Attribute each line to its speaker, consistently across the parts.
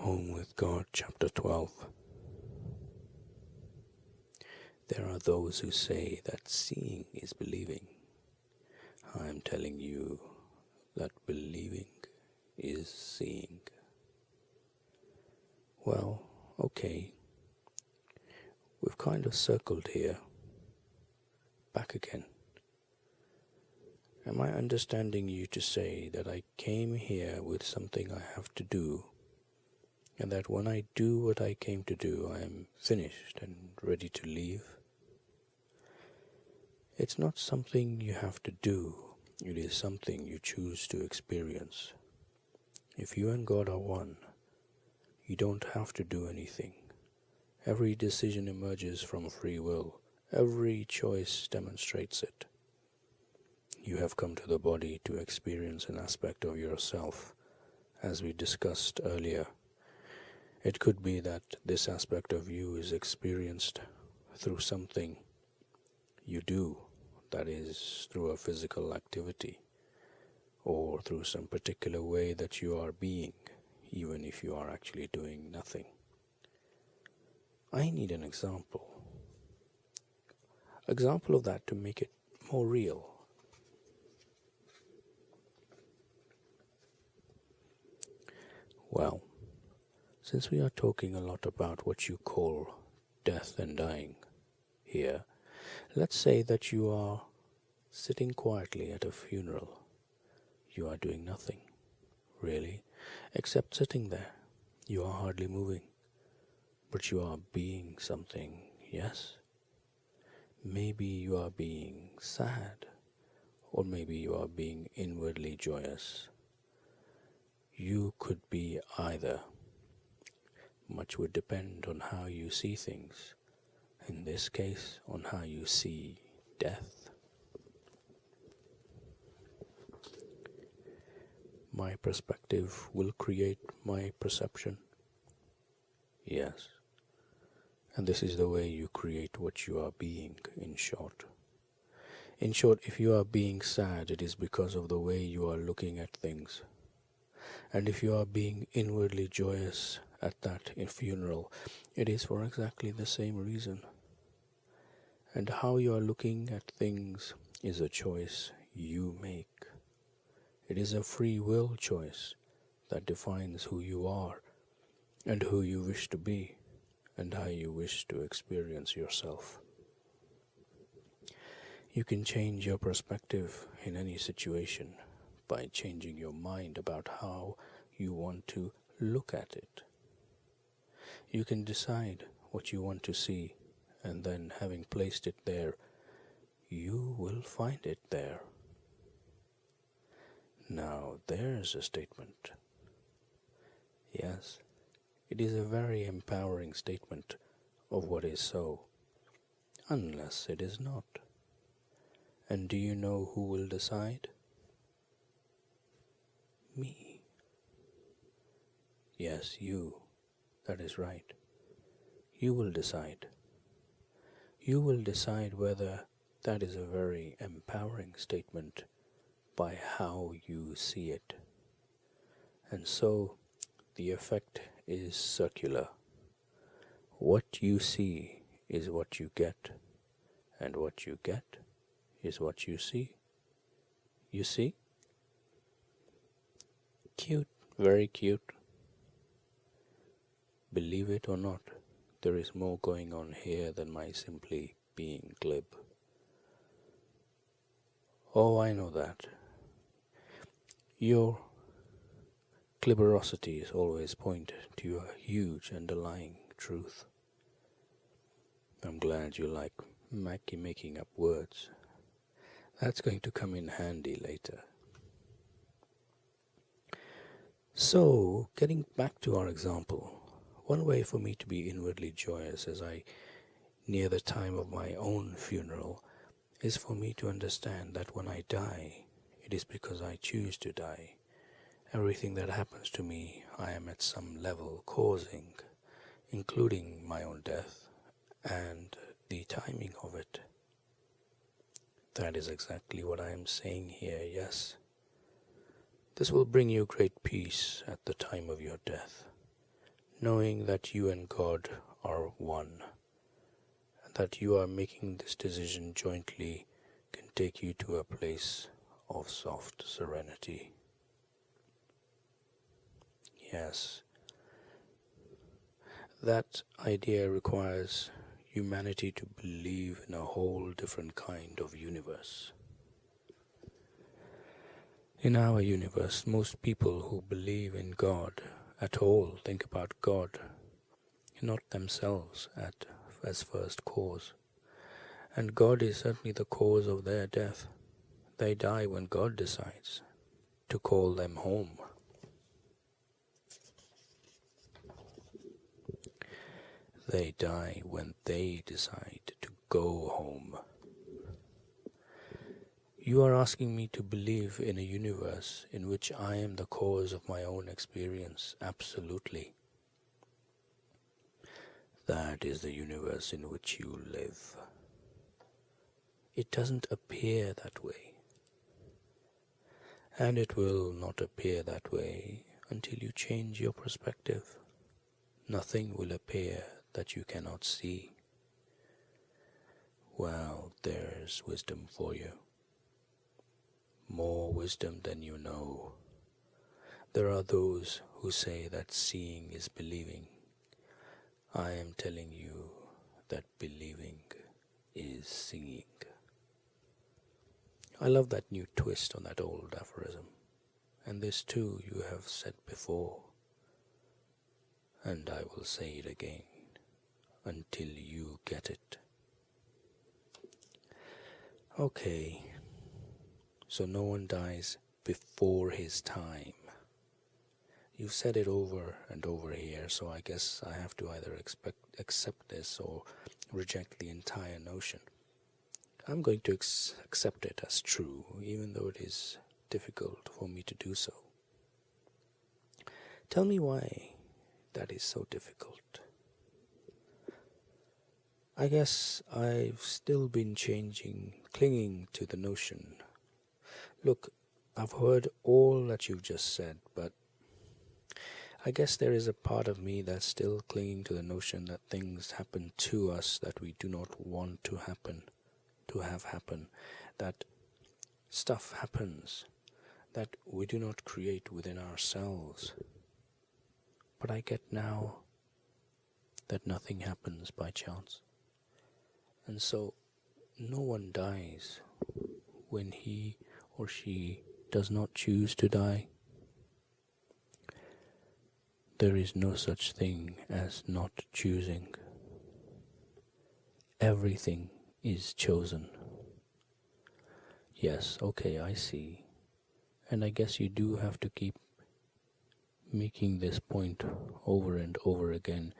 Speaker 1: Home with God, Chapter 12. There are those who say that seeing is believing. I am telling you that believing is seeing. Well, okay. We've kind of circled here. Back again. Am I understanding you to say that I came here with something I have to do, and that when I do what I came to do, I am finished and ready to leave? It's not something you have to do, it is something you choose to experience. If you and God are one, you don't have to do anything. Every decision emerges from free will. Every choice demonstrates it. You have come to the body to experience an aspect of yourself, as we discussed earlier. It could be that this aspect of you is experienced through something you do, that is, through a physical activity, or through some particular way that you are being, even if you are actually doing nothing. I need an example of that to make it more real. Well, since we are talking a lot about what you call death and dying here, let's say that you are sitting quietly at a funeral. You are doing nothing, really, except sitting there. You are hardly moving, but you are being something, yes? Maybe you are being sad, or maybe you are being inwardly joyous. You could be either. Much would depend on how you see things. In this case, on how you see death. My perspective will create my perception. Yes. And this is the way you create what you are being, in short. In short, if you are being sad, it is because of the way you are looking at things. And if you are being inwardly joyous at that funeral, it is for exactly the same reason. And how you are looking at things is a choice you make. It is a free will choice that defines who you are and who you wish to be and how you wish to experience yourself. You can change your perspective in any situation by changing your mind about how you want to look at it. You can decide what you want to see, and then having placed it there, you will find it there. Now there's a statement. Yes, it is a very empowering statement of what is so, unless it is not. And do you know who will decide? Me. Yes, you. That is right. You will decide. You will decide whether that is a very empowering statement by how you see it. And so the effect is circular. What you see is what you get, and what you get is what you see. You see? Cute, very cute. Believe it or not, there is more going on here than my simply being glib. Oh, I know that. Your glibberosities always point to a huge underlying truth. I'm glad you like making up words. That's going to come in handy later. So, getting back to our example, one way for me to be inwardly joyous as I near the time of my own funeral is for me to understand that when I die, it is because I choose to die. Everything that happens to me, I am at some level causing, including my own death and the timing of it. That is exactly what I am saying here, yes. This will bring you great peace at the time of your death. knowing that you and God are one, and that you are making this decision jointly can take you to a place of soft serenity. Yes, that idea requires humanity to believe in a whole different kind of universe. In our universe, most people who believe in God at all think about God, not themselves as first cause. And God is certainly the cause of their death. They die when God decides to call them home. They die when they decide to go home. You are asking me to believe in a universe in which I am the cause of my own experience. Absolutely. That is the universe in which you live. It doesn't appear that way. And it will not appear that way until you change your perspective. Nothing will appear that you cannot see. Well, there's wisdom for you. More wisdom than you know. There are those who say that seeing is believing. I am telling you that believing is singing. I love that new twist on that old aphorism. And this too you have said before. And I will say it again until you get it. Okay, so no one dies before his time. You've said it over and over here, so I guess I have to either accept this or reject the entire notion. I'm going to accept it as true, even though it is difficult for me to do so. Tell me why that is so difficult. I guess I've still been clinging to the notion. Look, I've heard all that you've just said, but I guess there is a part of me that's still clinging to the notion that things happen to us that we do not want to have happen, that stuff happens that we do not create within ourselves. But I get now that nothing happens by chance. And so no one dies when he or she does not choose to die. There is no such thing as not choosing. Everything is chosen. Yes, okay, I see. And I guess you do have to keep making this point over and over again,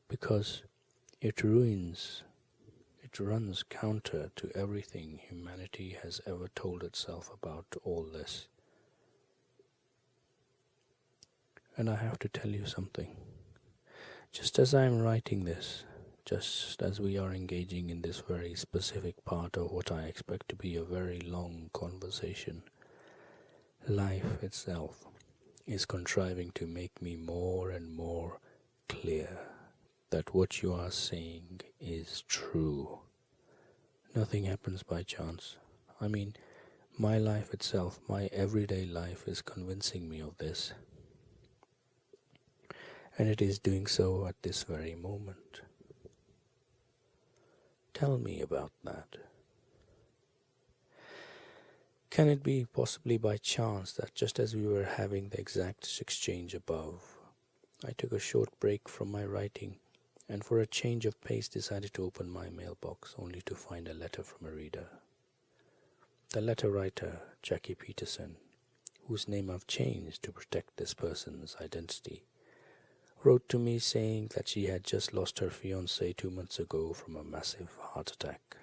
Speaker 1: because it runs counter to everything humanity has ever told itself about all this. And I have to tell you something. Just as I am writing this, just as we are engaging in this very specific part of what I expect to be a very long conversation, life itself is contriving to make me more and more clear that what you are saying is true. Nothing happens by chance. I mean, my life itself, my everyday life is convincing me of this. And it is doing so at this very moment. Tell me about that. Can it be possibly by chance that just as we were having the exact exchange above, I took a short break from my writing and for a change of pace decided to open my mailbox only to find a letter from a reader. The letter writer, Jackie Peterson, whose name I've changed to protect this person's identity, wrote to me saying that she had just lost her fiancé 2 months ago from a massive heart attack.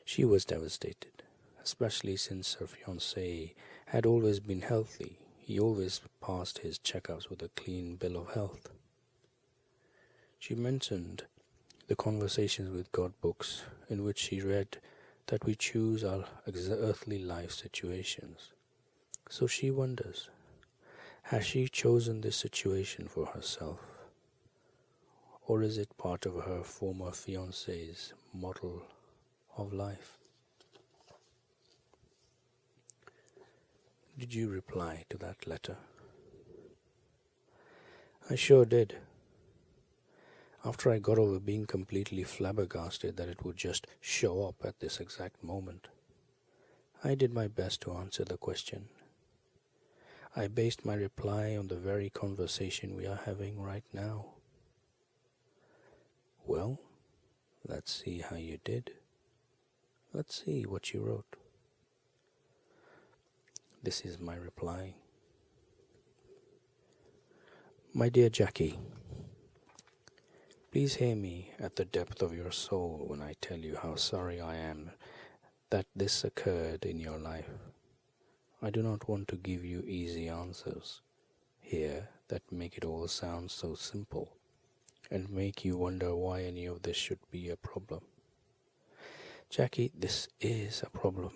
Speaker 1: She was devastated, especially since her fiancé had always been healthy. He always passed his checkups with a clean bill of health. She mentioned the Conversations with God books in which she read that we choose our earthly life situations. So she wonders, has she chosen this situation for herself? Or is it part of her former fiancé's model of life? Did you reply to that letter? I sure did. After I got over being completely flabbergasted that it would just show up at this exact moment, I did my best to answer the question. I based my reply on the very conversation we are having right now. Well, let's see how you did. Let's see what you wrote. This is my reply. My dear Jackie, please hear me at the depth of your soul when I tell you how sorry I am that this occurred in your life. I do not want to give you easy answers here that make it all sound so simple and make you wonder why any of this should be a problem. Jackie, this is a problem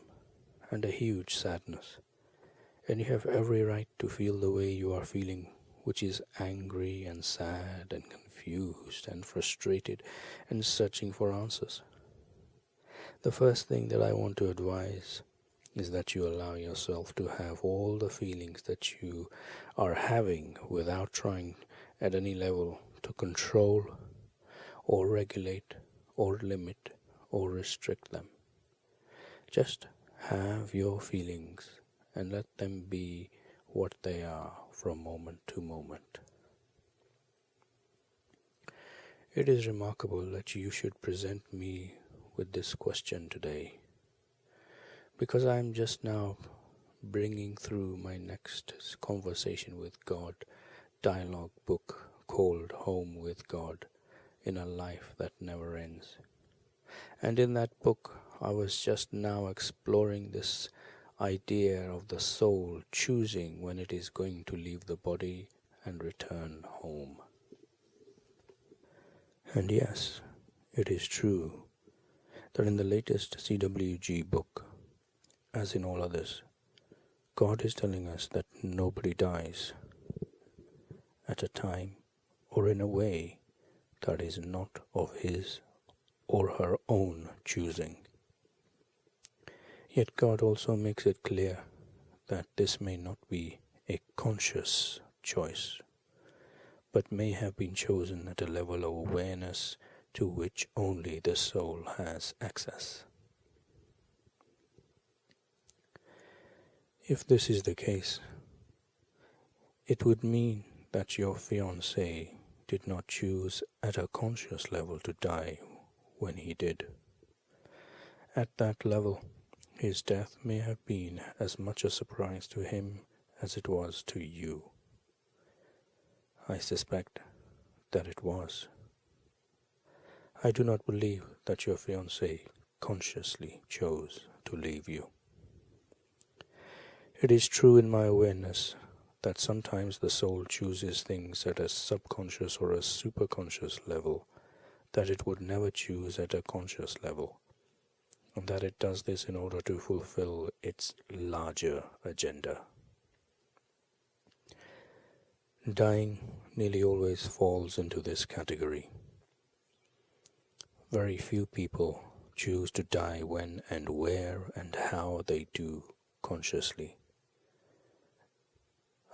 Speaker 1: and a huge sadness, and you have every right to feel the way you are feeling, which is angry and sad and confused and frustrated and searching for answers. The first thing that I want to advise is that you allow yourself to have all the feelings that you are having without trying at any level to control or regulate or limit or restrict them. Just have your feelings and let them be what they are from moment to moment. It is remarkable that you should present me with this question today, because I am just now bringing through my next conversation with God dialogue book called Home with God in a Life That Never Ends. And in that book, I was just now exploring this idea of the soul choosing when it is going to leave the body and return home. And yes, it is true that in the latest CWG book, as in all others, God is telling us that nobody dies at a time or in a way that is not of his or her own choosing. Yet God also makes it clear that this may not be a conscious choice, but may have been chosen at a level of awareness to which only the soul has access. If this is the case, it would mean that your fiancé did not choose at a conscious level to die when he did. At that level, his death may have been as much a surprise to him as it was to you. I suspect that it was. I do not believe that your fiancé consciously chose to leave you. It is true in my awareness that sometimes the soul chooses things at a subconscious or a superconscious level that it would never choose at a conscious level, and that it does this in order to fulfill its larger agenda. Dying nearly always falls into this category. Very few people choose to die when and where and how they do consciously.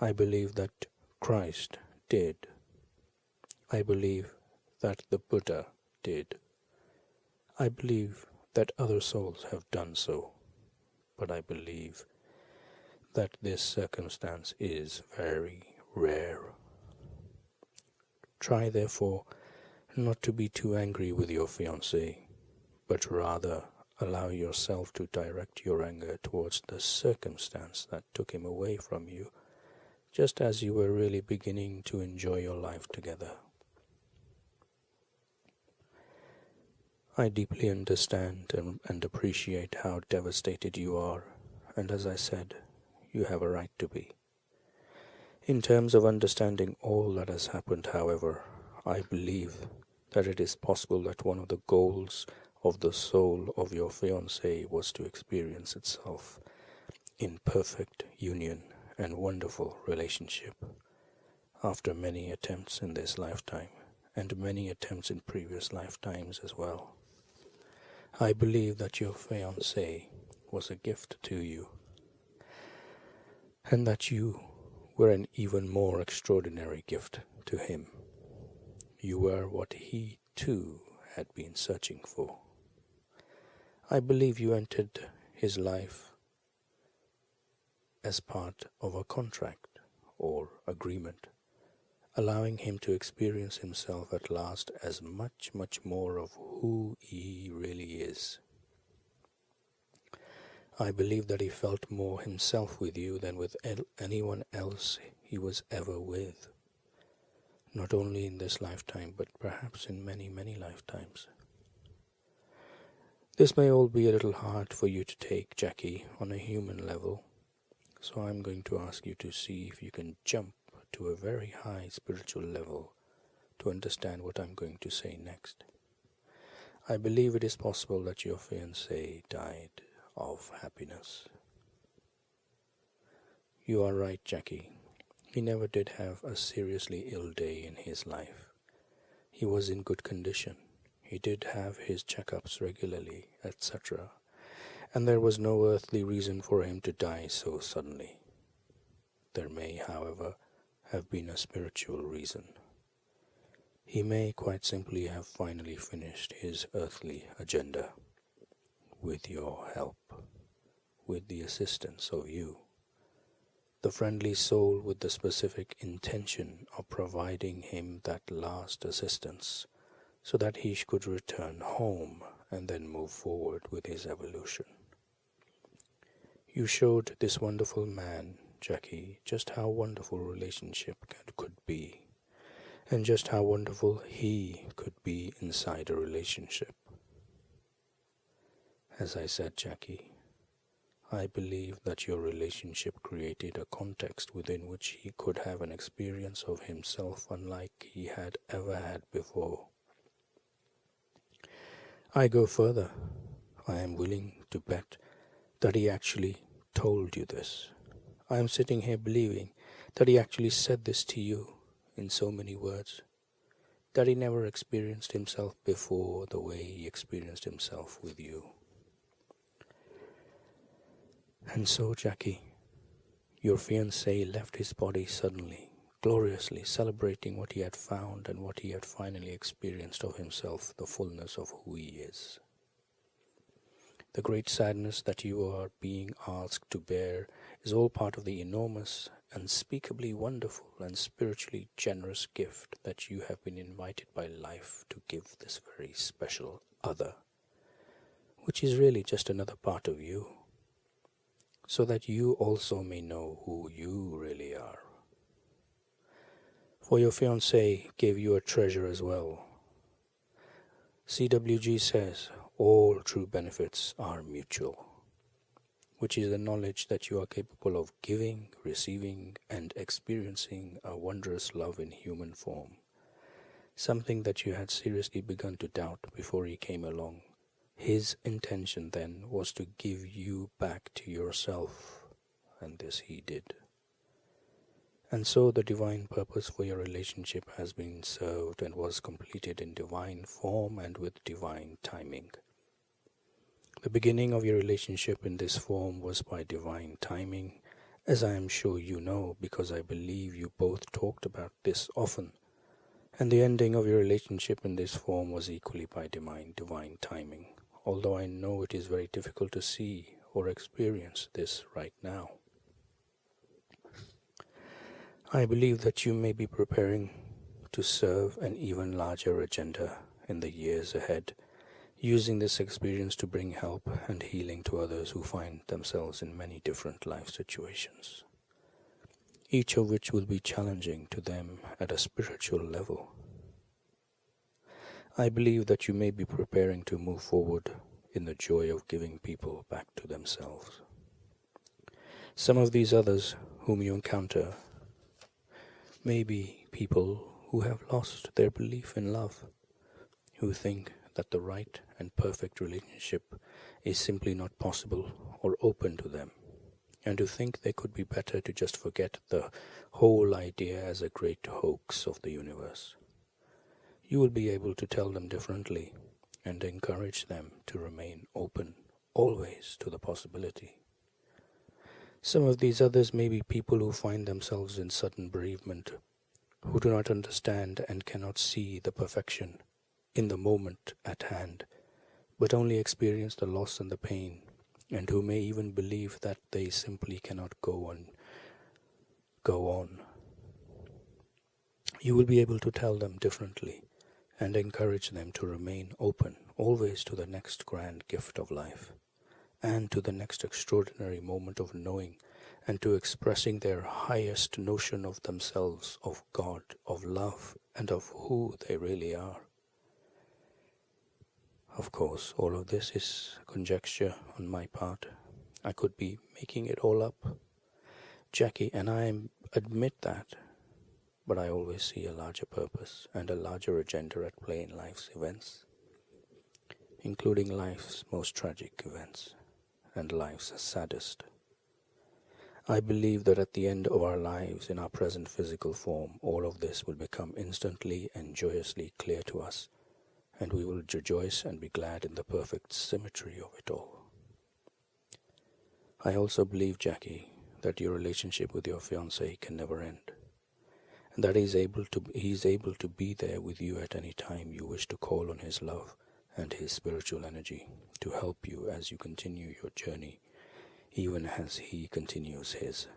Speaker 1: I believe that Christ did. I believe that the Buddha did. I believe that other souls have done so, but I believe that this circumstance is very rare. Try, therefore, not to be too angry with your fiancé, but rather allow yourself to direct your anger towards the circumstance that took him away from you, just as you were really beginning to enjoy your life together. I deeply understand and appreciate how devastated you are, and as I said, you have a right to be. In terms of understanding all that has happened, however, I believe that it is possible that one of the goals of the soul of your fiancé was to experience itself in perfect union and wonderful relationship after many attempts in this lifetime and many attempts in previous lifetimes as well. I believe that your fiancé was a gift to you, and that you were an even more extraordinary gift to him. You were what he too had been searching for. I believe you entered his life as part of a contract or agreement, allowing him to experience himself at last as much more of who he really is. I believe that he felt more himself with you than with anyone else he was ever with, not only in this lifetime, but perhaps in many lifetimes. This may all be a little hard for you to take, Jackie, on a human level, so I'm going to ask you to see if you can jump to a very high spiritual level to understand what I'm going to say next. I believe it is possible that your fiancé died of happiness. You are right, Jackie. He never did have a seriously ill day in his life. He was in good condition. He did have his checkups regularly, etc., and there was no earthly reason for him to die so suddenly. There may, however, have been a spiritual reason. He may quite simply have finally finished his earthly agenda with your help, with the assistance of you, the friendly soul with the specific intention of providing him that last assistance so that he could return home and then move forward with his evolution. You showed this wonderful man, Jackie, just how wonderful a relationship could be, and just how wonderful he could be inside a relationship. As I said, Jackie, I believe that your relationship created a context within which he could have an experience of himself unlike he had ever had before. I go further. I am willing to bet that he actually told you this. I am sitting here believing that he actually said this to you in so many words, that he never experienced himself before the way he experienced himself with you. And so, Jackie, your fiancé left his body suddenly, gloriously celebrating what he had found and what he had finally experienced of himself, the fullness of who he is. The great sadness that you are being asked to bear is all part of the enormous, unspeakably wonderful and spiritually generous gift that you have been invited by life to give this very special other, which is really just another part of you, so that you also may know who you really are. For your fiancé gave you a treasure as well. CWG says all true benefits are mutual, which is the knowledge that you are capable of giving, receiving, and experiencing a wondrous love in human form, something that you had seriously begun to doubt before he came along. His intention then was to give you back to yourself, and this he did. And so the divine purpose for your relationship has been served and was completed in divine form and with divine timing. The beginning of your relationship in this form was by divine timing, as I am sure you know because I believe you both talked about this often. And the ending of your relationship in this form was equally by divine timing, although I know it is very difficult to see or experience this right now. I believe that you may be preparing to serve an even larger agenda in the years ahead, using this experience to bring help and healing to others who find themselves in many different life situations, each of which will be challenging to them at a spiritual level. I believe that you may be preparing to move forward in the joy of giving people back to themselves. Some of these others whom you encounter may be people who have lost their belief in love, who think that the right and perfect relationship is simply not possible or open to them, and who think they could be better to just forget the whole idea as a great hoax of the universe. you will be able to tell them differently and encourage them to remain open always to the possibility. Some of these others may be people who find themselves in sudden bereavement, who do not understand and cannot see the perfection in the moment at hand, but only experience the loss and the pain, and who may even believe that they simply cannot go on. You will be able to tell them differently and encourage them to remain open always to the next grand gift of life, and to the next extraordinary moment of knowing and to expressing their highest notion of themselves, of God, of love, and of who they really are. Of course, all of this is conjecture on my part. I could be making it all up, Jackie, and I admit that, but I always see a larger purpose and a larger agenda at play in life's events, including life's most tragic events and life's saddest. I believe that at the end of our lives in our present physical form, all of this will become instantly and joyously clear to us, and we will rejoice and be glad in the perfect symmetry of it all. I also believe, Jackie, that your relationship with your fiancé can never end, and that he's able to be there with you at any time you wish to call on his love and his spiritual energy to help you as you continue your journey, even as he continues his.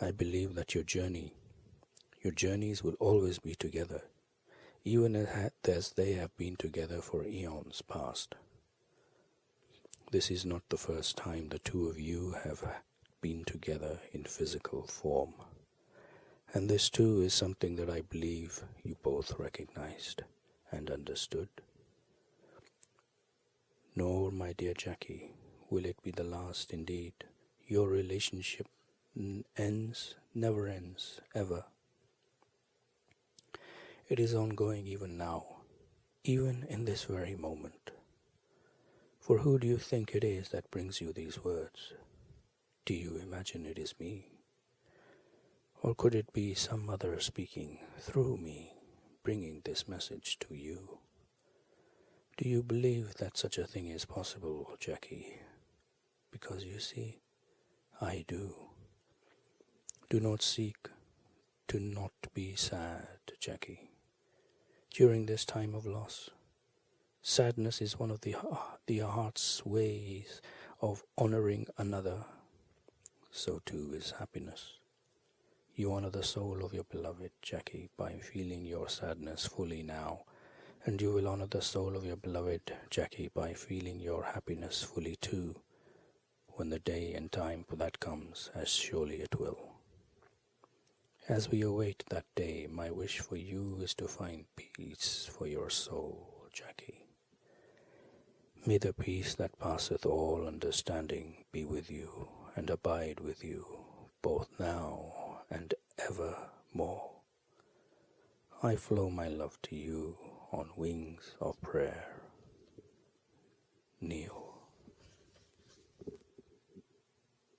Speaker 1: I believe that your journeys will always be together, even as they have been together for eons past. This is not the first time the two of you have been together in physical form, and this too is something that I believe you both recognized and understood. Nor, my dear Jackie, will it be the last indeed. Your relationship never ends, ever. It is ongoing even now, even in this very moment. For who do you think it is that brings you these words? Do you imagine it is me? Or could it be some other speaking through me, bringing this message to you? Do you believe that such a thing is possible, Jackie? Because you see, I do. Do not seek to not be sad, Jackie. During this time of loss, sadness is one of the heart's ways of honoring another. So too is happiness. You honor the soul of your beloved, Jackie, by feeling your sadness fully now, and you will honor the soul of your beloved, Jackie, by feeling your happiness fully too, when the day and time for that comes, as surely it will. As we await that day, my wish for you is to find peace for your soul, Jackie. May the peace that passeth all understanding be with you and abide with you, both now and evermore. I flow my love to you on wings of prayer. Kneel.